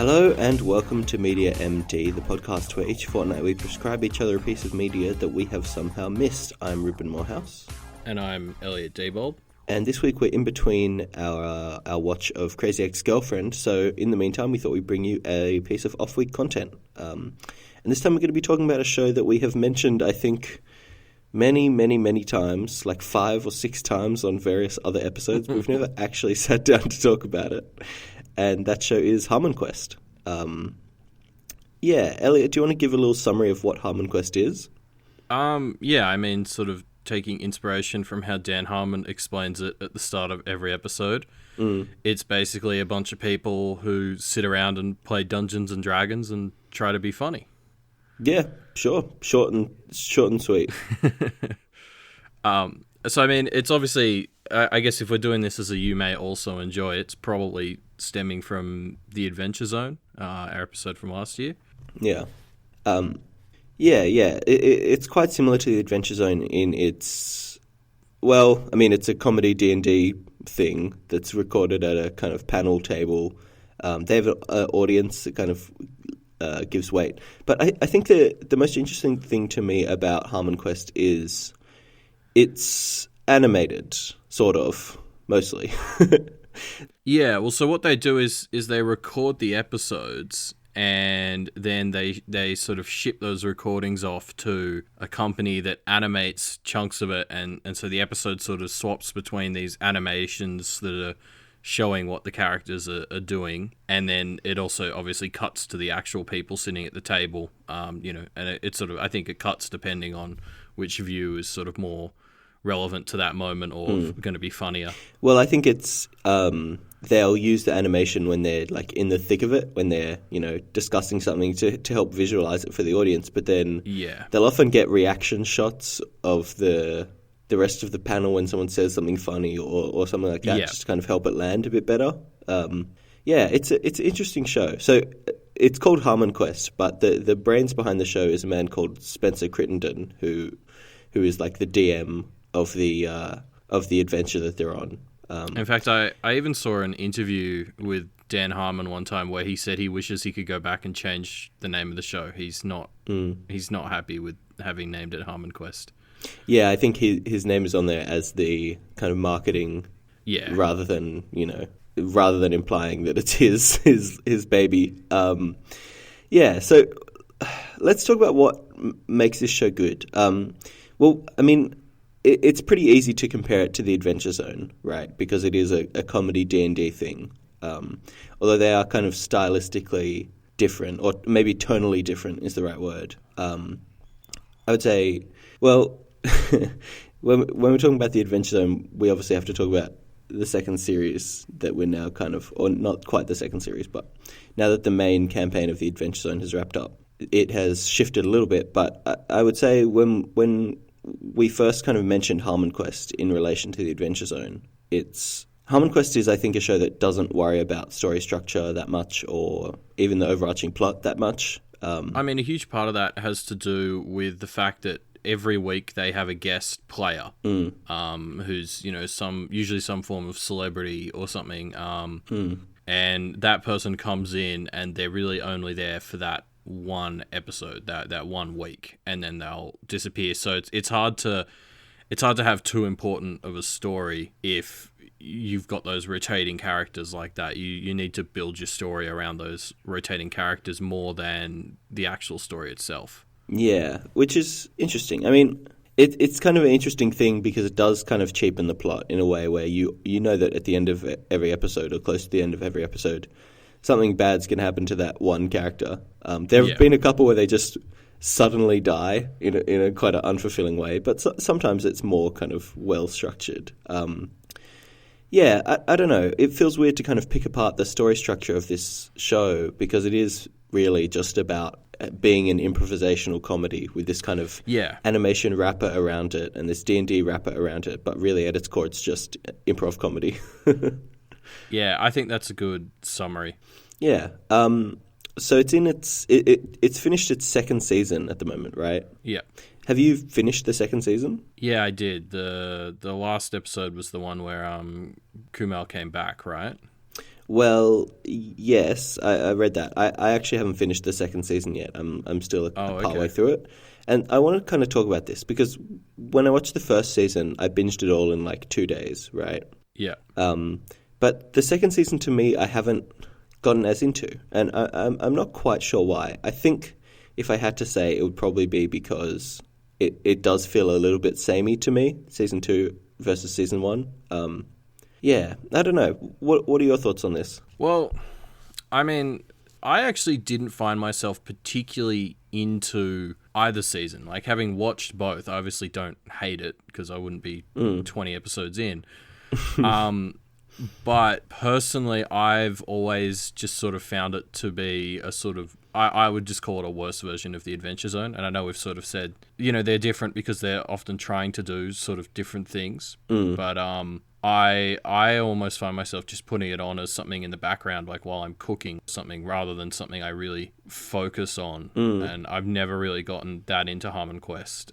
Hello and welcome to Media MD, the podcast where each fortnight we prescribe each other a piece of media that we have somehow missed. I'm Ruben Morehouse. And I'm Elliot Diebold. And this week we're in between our watch of Crazy Ex-Girlfriend, so in the meantime we thought we'd bring you a piece of off-week content. And this time we're going to be talking about a show that we have mentioned, I think, many times, like 5 or 6 times on various other episodes, but we've never actually sat down to talk about it. And that show is Harmonquest. Elliot, do you want to give a little summary of what Harmonquest is? Sort of taking inspiration from how Dan Harmon explains it at the start of every episode. It's basically a bunch of people who sit around and play Dungeons and Dragons and try to be funny. Yeah, sure. Short and sweet. It's obviously, I guess if we're doing this as a You May Also Enjoy, it's probably stemming from The Adventure Zone, our episode from last year. Yeah. It's quite similar to The Adventure Zone in it's a comedy D&D thing that's recorded at a kind of panel table. They have an audience that kind of gives weight. But I think the most interesting thing to me about Harmonquest is it's animated, sort of, mostly. Yeah, well, so what they do is they record the episodes and then they sort of ship those recordings off to a company that animates chunks of it, and so the episode sort of swaps between these animations that are showing what the characters are doing, and then it also obviously cuts to the actual people sitting at the table, and it sort of, I think it cuts depending on which view is sort of more relevant to that moment or going to be funnier. Well, I think it's they'll use the animation when they're like in the thick of it, when they're discussing something to help visualize it for the audience. But then they'll often get reaction shots of the rest of the panel when someone says something funny or something like that, just to kind of help it land a bit better. It's an interesting show. So it's called Harmonquest, but the brains behind the show is a man called Spencer Crittenden, who is like the DM of the adventure that they're on. In fact, I even saw an interview with Dan Harmon one time where he said he wishes he could go back and change the name of the show. He's not happy with having named it Harmonquest. Yeah, I think his name is on there as the kind of marketing, rather than implying that it's his baby. So let's talk about what makes this show good. It's pretty easy to compare it to The Adventure Zone, right? Because it is a comedy D&D thing. Although they are kind of stylistically different, or maybe tonally different is the right word. I would say, well, when we're talking about The Adventure Zone, we obviously have to talk about the second series that we're now kind of, or not quite the second series, but now that the main campaign of The Adventure Zone has wrapped up, it has shifted a little bit. But I would say when we first kind of mentioned Harmonquest in relation to The Adventure Zone, Harmonquest is, I think, a show that doesn't worry about story structure that much or even the overarching plot that much. A huge part of that has to do with the fact that every week they have a guest player who's, usually some form of celebrity or something, and that person comes in and they're really only there for that one episode, that 1 week, and then they'll disappear. So it's hard to have too important of a story if you've got those rotating characters like that. You need to build your story around those rotating characters more than the actual story itself. Yeah, which is interesting. It's kind of an interesting thing because it does kind of cheapen the plot in a way where you know that at the end of every episode, or close to the end of every episode, something bad's going to happen to that one character. There have been a couple where they just suddenly die in a quite an unfulfilling way, but sometimes it's more kind of well-structured. I don't know. It feels weird to kind of pick apart the story structure of this show because it is really just about being an improvisational comedy with this kind of animation wrapper around it and this D&D wrapper around it, but really at its core it's just improv comedy. Yeah, I think that's a good summary. Yeah. So it's finished its second season at the moment, right? Yeah. Have you finished the second season? Yeah, I did. The last episode was the one where Kumail came back, right? Well, yes, I read that. I actually haven't finished the second season yet. I'm still partway through it. And I want to kind of talk about this because when I watched the first season, I binged it all in like 2 days, right? Yeah. But the second season, to me, I haven't gotten as into. And I'm not quite sure why. I think if I had to say, it would probably be because it does feel a little bit samey to me, season 2 versus season 1. Yeah, I don't know. What are your thoughts on this? Well, I mean, I actually didn't find myself particularly into either season. Like, having watched both, I obviously don't hate it because I wouldn't be 20 episodes in. But personally, I've always just sort of found it to be a sort of, I would just call it a worse version of the Adventure Zone. And I know we've sort of said, they're different because they're often trying to do sort of different things. But I almost find myself just putting it on as something in the background, like while I'm cooking something, rather than something I really focus on. And I've never really gotten that into Harmonquest.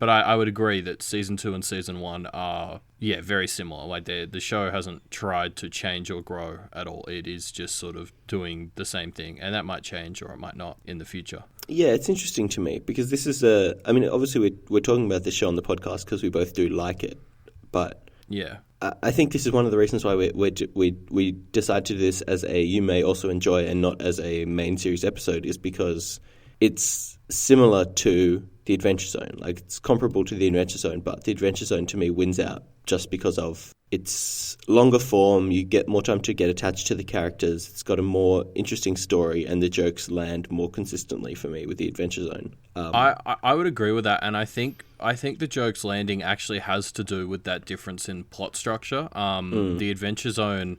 But I would agree that season 2 and season 1 are, very similar. Like, the show hasn't tried to change or grow at all. It is just sort of doing the same thing. And that might change or it might not in the future. Yeah, it's interesting to me because this is obviously we're talking about this show on the podcast because we both do like it. But yeah, I think this is one of the reasons why we decide to do this as a You May Also Enjoy and not as a main series episode is because it's similar to the Adventure Zone. Like, it's comparable to the Adventure Zone, but the Adventure Zone to me wins out just because of its longer form. You get more time to get attached to the characters. It's got a more interesting story, and the jokes land more consistently for me with the Adventure Zone. I would agree with that, and I think the jokes landing actually has to do with that difference in plot structure. The Adventure Zone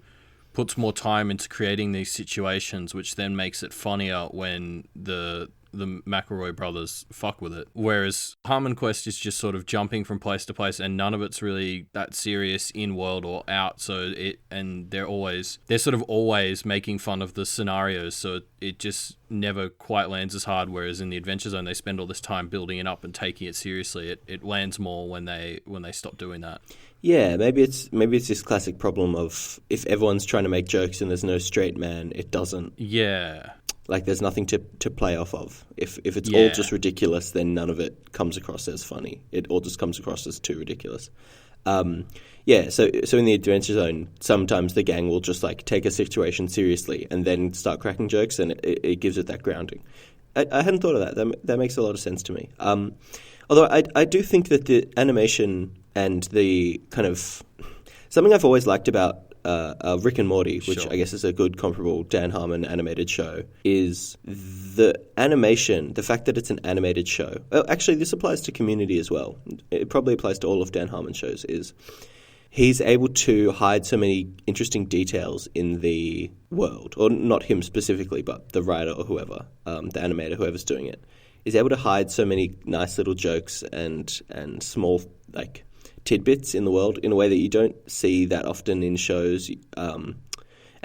puts more time into creating these situations, which then makes it funnier when the McElroy brothers fuck with it. Whereas Harmonquest is just sort of jumping from place to place, and none of it's really that serious in world or out. So they're sort of always making fun of the scenarios. So it just never quite lands as hard. Whereas in the Adventure Zone, they spend all this time building it up and taking it seriously. It lands more when they stop doing that. Yeah, maybe it's this classic problem of if everyone's trying to make jokes and there's no straight man, it doesn't. Yeah. Like, there's nothing to play off of. If it's all just ridiculous, then none of it comes across as funny. It all just comes across as too ridiculous. So in the Adventure Zone, sometimes the gang will just, like, take a situation seriously and then start cracking jokes, and it gives it that grounding. I hadn't thought of that. That makes a lot of sense to me. Although I do think that the animation and the kind of... Something I've always liked about Rick and Morty, which I guess is a good comparable Dan Harmon animated show, is the animation, the fact that it's an animated show. Well, actually, this applies to Community as well. It probably applies to all of Dan Harmon's shows, is he's able to hide so many interesting details in the world, or not him specifically, but the writer or whoever, the animator, whoever's doing it, is able to hide so many nice little jokes and small, like, tidbits in the world in a way that you don't see that often in shows, and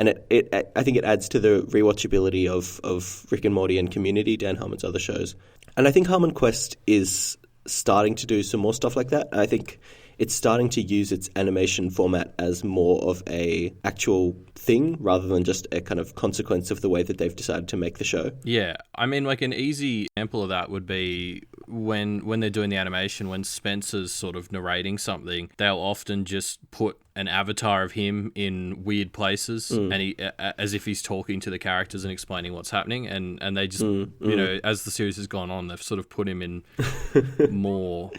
I think it adds to the rewatchability of Rick and Morty and Community, Dan Harmon's other shows. And I think Harmonquest is starting to do some more stuff like that. And I think it's starting to use its animation format as more of a actual thing rather than just a kind of consequence of the way that they've decided to make the show. Yeah, I mean, like, an easy example of that would be when they're doing the animation, when Spencer's sort of narrating something, they'll often just put an avatar of him in weird places, and he, as if he's talking to the characters and explaining what's happening, and they just, as the series has gone on, they've sort of put him in more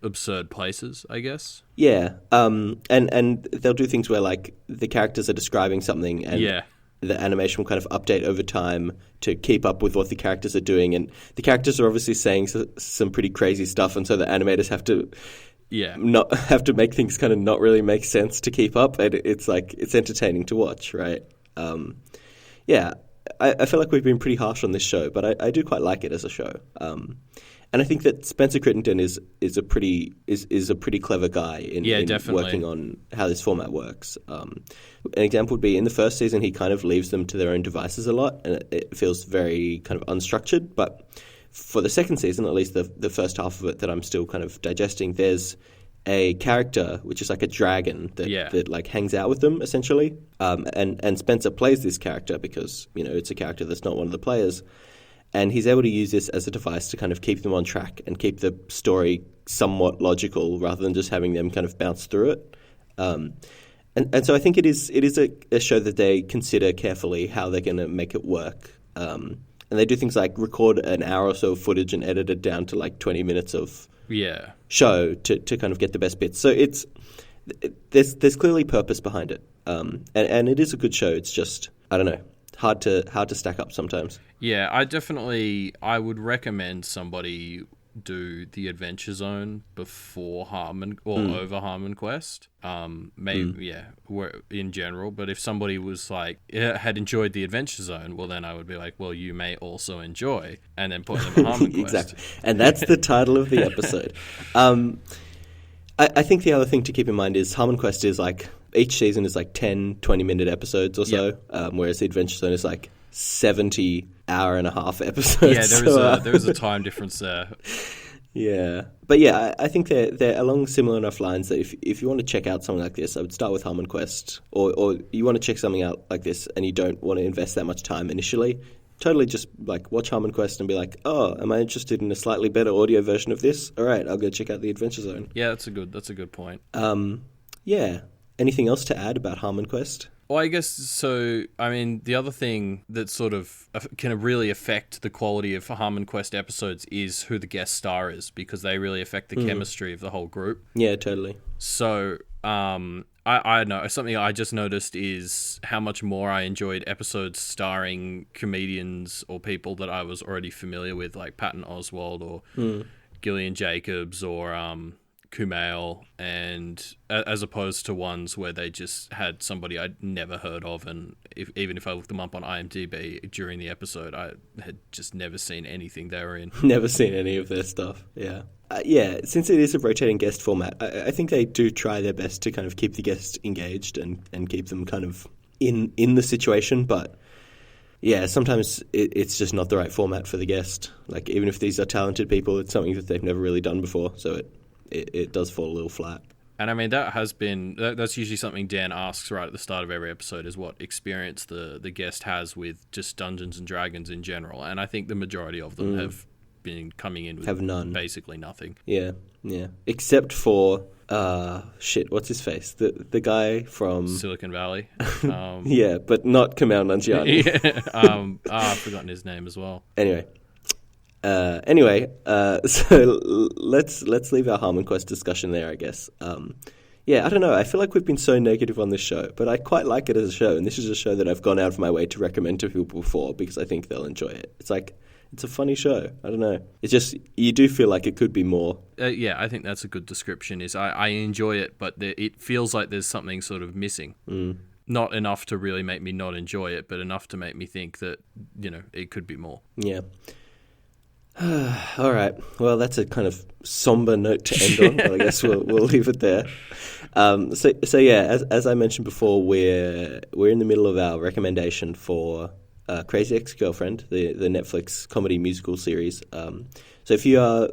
absurd places, I guess. Yeah, and they'll do things where, like, the characters are describing something, and the animation will kind of update over time to keep up with what the characters are doing, and the characters are obviously saying some pretty crazy stuff, and so the animators have to not have to make things kind of not really make sense to keep up, and it's like, it's entertaining to watch, right? I feel like we've been pretty harsh on this show, but I do quite like it as a show. And I think that Spencer Crittenden is a pretty clever guy in working on how this format works. An example would be in the first season, he kind of leaves them to their own devices a lot, and it feels very kind of unstructured. But for the second season, at least the first half of it that I'm still kind of digesting, there's a character, which is like a dragon that like hangs out with them essentially. And Spencer plays this character because, you know, it's a character that's not one of the players. And he's able to use this as a device to kind of keep them on track and keep the story somewhat logical rather than just having them kind of bounce through it. And so I think it is a show that they consider carefully how they're going to make it work. And they do things like record an hour or so of footage and edit it down to like 20 minutes of show to kind of get the best bits. So there's clearly purpose behind it. And it is a good show. It's just, I don't know, hard to stack up sometimes. Yeah, I would recommend somebody do the Adventure Zone before over Harmonquest. In general. But if somebody was like had enjoyed the Adventure Zone, well then I would be like, well, you may also enjoy, and then put them on Harmonquest. Exactly, and that's the title of the episode. I think the other thing to keep in mind is Harmonquest is like each season is like 10, 20-minute episodes or so, whereas the Adventure Zone is like 70 hour-and-a-half episodes. Yeah, there is a time difference there. Yeah. But yeah, I think they're along similar enough lines that if you want to check out something like this, I would start with Harmonquest. Or you want to check something out like this and you don't want to invest that much time initially, totally just like watch Harmonquest and be like, oh, am I interested in a slightly better audio version of this? All right, I'll go check out the Adventure Zone. Yeah, that's a good point. Yeah. Anything else to add about Harmonquest? Well, I guess so. I mean, the other thing that sort of can really affect the quality of Harmonquest episodes is who the guest star is, because they really affect the chemistry of the whole group. Yeah, totally. So, I know something I just noticed is how much more I enjoyed episodes starring comedians or people that I was already familiar with, like Patton Oswalt or Gillian Jacobs or Kumail, and as opposed to ones where they just had somebody I'd never heard of, and even if I looked them up on IMDb during the episode, I had just never seen anything they were in. Never seen any of their stuff, yeah. Since it is a rotating guest format, I think they do try their best to kind of keep the guests engaged and keep them kind of in the situation, but yeah, sometimes it's just not the right format for the guest. Like, even if these are talented people, it's something that they've never really done before, so it does fall a little flat. And I mean, that's usually something Dan asks right at the start of every episode, is what experience the guest has with just Dungeons and Dragons in general. And I think the majority of them have been coming in with none. Basically nothing. Yeah. Except for what's his face? The guy from Silicon Valley. Yeah, but not Kumail Nanjiani. I've forgotten his name as well. Anyway, so let's leave our Harmonquest discussion there, I guess. I don't know. I feel like we've been so negative on this show, but I quite like it as a show, and this is a show that I've gone out of my way to recommend to people before because I think they'll enjoy it. It's a funny show. I don't know. It's just, you do feel like it could be more. I think that's a good description. Is I enjoy it, but it feels like there's something sort of missing. Not enough to really make me not enjoy it, but enough to make me think that, it could be more. Yeah. All right. Well, that's a kind of somber note to end on, but I guess we'll leave it there. So yeah, as I mentioned before, we're in the middle of our recommendation for Crazy Ex-Girlfriend, the Netflix comedy musical series. So if you are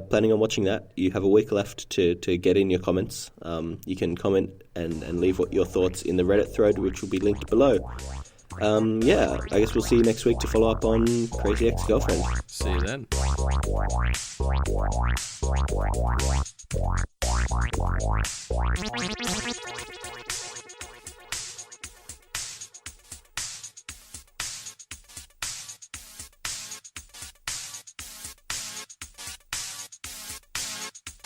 planning on watching that, you have a week left to get in your comments. You can comment and leave your thoughts in the Reddit thread, which will be linked below. I guess we'll see you next week to follow up on Crazy Ex-Girlfriend. See you then.